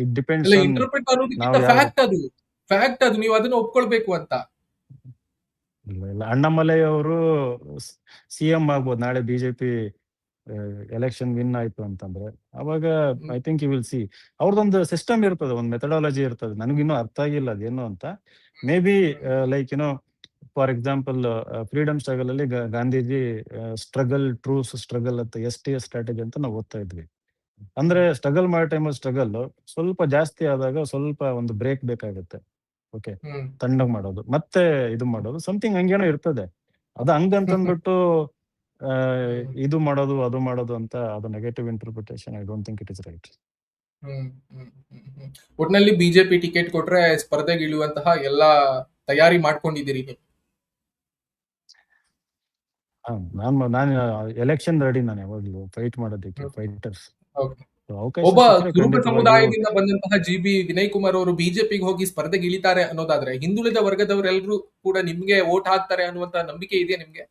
ಇಟ್ ಡಿಪೆಂಡ್ಸ್ ಅಲ್ಲ, ಆನ್ ಇಂಟರ್ಪ್ರಿಟ್ ನಾವು ಅನ್ನೋದಕ್ಕಿಂತ ಯಾವ. ಫ್ಯಾಕ್ಟ್ ಅದು ನೀವು ಅದನ್ನ ಒಪ್ಕೊಳ್ಬೇಕು ಅಂತ. ಇಲ್ಲ ಇಲ್ಲ, ಅಣ್ಣಾಮಲೈ ಅವರು CM ಆಗ್ಬೋದು ನಾಳೆ, ಬಿಜೆಪಿ ಎಲೆಕ್ಷನ್ ವಿನ್ ಆಯ್ತು ಅಂತಂದ್ರೆ. ಅವಾಗ hmm I think you will see, ಅವ್ರದೊಂದು ಸಿಸ್ಟಮ್ ಇರ್ತದೆ, ಒಂದು ಮೆಥಡಾಲಜಿ ಇರ್ತದೆ. ನನಗಿನ್ನೂ ಅರ್ಥ ಆಗಿಲ್ಲ ಅದೇನು ಅಂತ. Maybe like for example, freedom struggle ಅಲ್ಲಿ ಗಾಂಧೀಜಿ ಸ್ಟ್ರಗಲ್, ಟ್ರೂಸ್ ಸ್ಟ್ರಗಲ್ ಅಂತ STS ಸ್ಟ್ರಾಟಜಿ ಅಂತ ನಾವು ಓದ್ತಾ ಇದ್ವಿ. ಅಂದ್ರೆ ಸ್ಟ್ರಗಲ್ ಮಾಡೋ ಟೈಮಲ್ಲಿ ಸ್ಟ್ರಗಲ್ ಸ್ವಲ್ಪ ಜಾಸ್ತಿ ಆದಾಗ ಸ್ವಲ್ಪ ಒಂದು ಬ್ರೇಕ್ ಬೇಕಾಗುತ್ತೆ. ಓಕೆ, ಹ್ಮ್ ತಣ್ಣಗ್ ಮಾಡೋದು, ಮತ್ತೆ ಇದು ಮಾಡೋದು, ಸಮಥಿಂಗ್ ಹಂಗೇನೋ ಇರ್ತದೆ. ಅದು ಹಂಗಂತಂದ್ಬಿಟ್ಟು ಆ, ಹ್ಮ್ ಇದು ಮಾಡೋದು ಅದು ಮಾಡೋದು ಅಂತ, ಅದು negative interpretation. I don't think it is right. Hmm hmm hmm hmm. ಒಟ್ನಲ್ಲಿ ಬಿಜೆಪಿ ಟಿಕೆಟ್ ಕೊಟ್ರೆ ಸ್ಪರ್ಧೆಗೆ ಇಳಿಯುವಂತಹ ಎಲ್ಲಾ ತಯಾರಿ ಮಾಡ್ಕೊಂಡಿದ್ದೀರಿ ನೀವು? ನಾನು ಎಲೆಕ್ಷನ್ ರೆಡಿ, ನಾನು ಯಾವಾಗ್ಲೂ ಫೈಟ್ ಮಾಡೋದಕ್ಕೆ, ಹ್ಮ್. ಫೈಟರ್ಸ್. Okay. ಅವಕಾಶ ಒಬ್ಬ ಸಿಕ್ಕರೆ ಕುರುಬ ಖಂಡಿತವಾಗಿಯೂ. ಸಮುದಾಯದಿಂದ ಬಂದಂತಹ GB ವಿನಯ್ ಕುಮಾರ್ ಅವರು ಬಿಜೆಪಿಗೆ ಹೋಗಿ ಸ್ಪರ್ಧೆಗೆ ಇಳಿತಾರೆ ಅನ್ನೋದಾದ್ರೆ, ಹಿಂದುಳಿದ ವರ್ಗದವರೆಲ್ಲರೂ ಕೂಡ ನಿಮ್ಗೆ ವೋಟ್ ಹಾಕ್ತಾರೆ ಅನ್ನುವಂತ ನಂಬಿಕೆ ಇದೆಯಾ ನಿಮ್ಗೆ?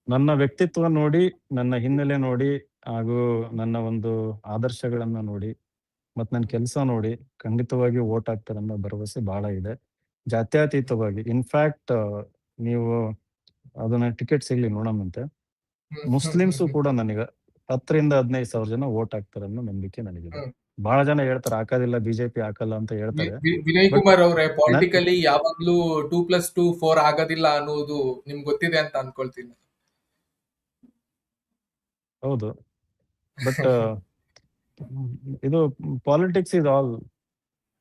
ನನ್ನ ವ್ಯಕ್ತಿತ್ವ ನೋಡಿ, ನನ್ನ ಹಿನ್ನೆಲೆ ನೋಡಿ, ಹಾಗೂ ನನ್ನ ಒಂದು ಆದರ್ಶಗಳನ್ನ ನೋಡಿ, ಮತ್ ನನ್ನ ಕೆಲಸ ನೋಡಿ ಖಂಡಿತವಾಗಿ ವೋಟ್ ಹಾಕ್ತಾರೆ ಅನ್ನೋ ಭರವಸೆ ಬಹಳ ಇದೆ. ಜಾತ್ಯತೀತವಾಗಿ, ಇನ್ಫ್ಯಾಕ್ಟ್ ನೀವು ಅದನ್ನ ಟಿಕೆಟ್ ಸಿಗ್ಲಿ ನೋಡೋಣಂತೆ. ಹ್ಮ್ ಹ್ಮ್ ಹ್ಮ್ ಮುಸ್ಲಿಮ್ಸು ಹ್ಮ್ ಕೂಡ ನನಗೆ 10,000 ರಿಂದ 15,000 ಜನ ವೋಟ್ ಹಾಕ್ತಾರೆ ಅನ್ನೋ ನಂಬಿಕೆ ನನಗಿದೆ. ಹ್ಮ್ ಬಹಳ ಜನ ಹೇಳ್ತಾರೆ ಹಾಕೋದಿಲ್ಲ, ಬಿಜೆಪಿ ಹಾಕಲ್ಲ ಅಂತ ಹೇಳ್ತಾರೆ. ವಿನಯ್ ಬಟ್ ಕುಮಾರ್ ಅವರೇ, ನನ್ ಪಾಲಿಟಿಕಲಿ ಯಾವಾಗ್ಲೂ 2+2 4 ಆಗೋದಿಲ್ಲ ಅನ್ನೋದು ನಿಮ್ಗೆ ಗೊತ್ತಿದೆ ಅಂತ ಅನ್ಕೊಳ್ತೀನಿ. ಹೌದು, ಬಟ್ ಇದು politics is all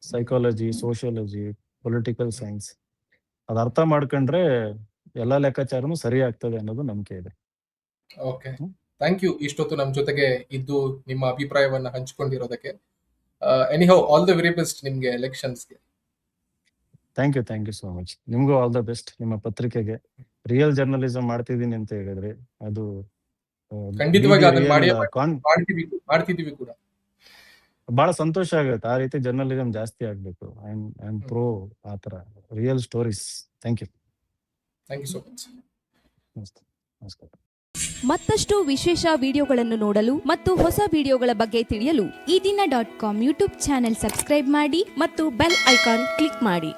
psychology, sociology, political science. ಅದ್ ಅರ್ಥ ಮಾಡ್ಕೊಂಡ್ರೆ ಎಲ್ಲಾ ಲೆಕ್ಕಾಚಾರನು ಸರಿ ಆಗ್ತದೆ ಅನ್ನೋದು ನಂಬಿಕೆ ಇದೆ. ಓಕೆ, ಥ್ಯಾಂಕ್ ಯು ಇಷ್ಟೊತ್ತು ನಮ್ಮ ಜೊತೆಗೆ ಇದ್ದು ನಿಮ್ಮ ಅಭಿಪ್ರಾಯವನ್ನ ಹಂಚಿಕೊಂಡಿರೋದಕ್ಕೆ. Anyhow, all the very best ನಿಮ್ಗೆ ಎಲೆಕ್ಷನ್ಸ್ಗೆ. Thank you so much. ನಿಮ್ಗೂ ಆಲ್ ದ ಬೆಸ್ಟ್. ನಿಮ್ಮ ಪತ್ರಿಕೆಗೆ ರಿಯಲ್ ಜರ್ನಲಿಸಂ ಮಾಡ್ತಿದ್ದೀನಿ ಅಂತ ಹೇಳಿದ್ರಿ, ಅದು ಖಂಡಿತವಾಗಿ ಅದನ್ನ ಮಾಡ್ತಿದೀವಿ ಕೂಡ. ಬಹಳ ಸಂತೋಷ ಆಗುತ್ತೆ. ಆ ರೀತಿ ಜರ್ನಲಿಸಂ ಜಾಸ್ತಿ ಆಗ್ಬೇಕು. ಐ ಆಮ್ ಪ್ರೋ ಆ ತರ real stories. Thank you so much. ನಮಸ್ಕಾರ. ಮತ್ತಷ್ಟು ವಿಶೇಷ ವಿಡಿಯೋಗಳನ್ನು ನೋಡಲು ಮತ್ತು ಹೊಸ ವಿಡಿಯೋಗಳ ಬಗ್ಗೆ ತಿಳಿಯಲು ಈ ದಿನ .com ಯೂಟ್ಯೂಬ್ ಚಾನೆಲ್ ಸಬ್ಸ್ಕ್ರೈಬ್ ಮಾಡಿ ಮತ್ತು ಬೆಲ್ ಐಕಾನ್ ಕ್ಲಿಕ್ ಮಾಡಿ.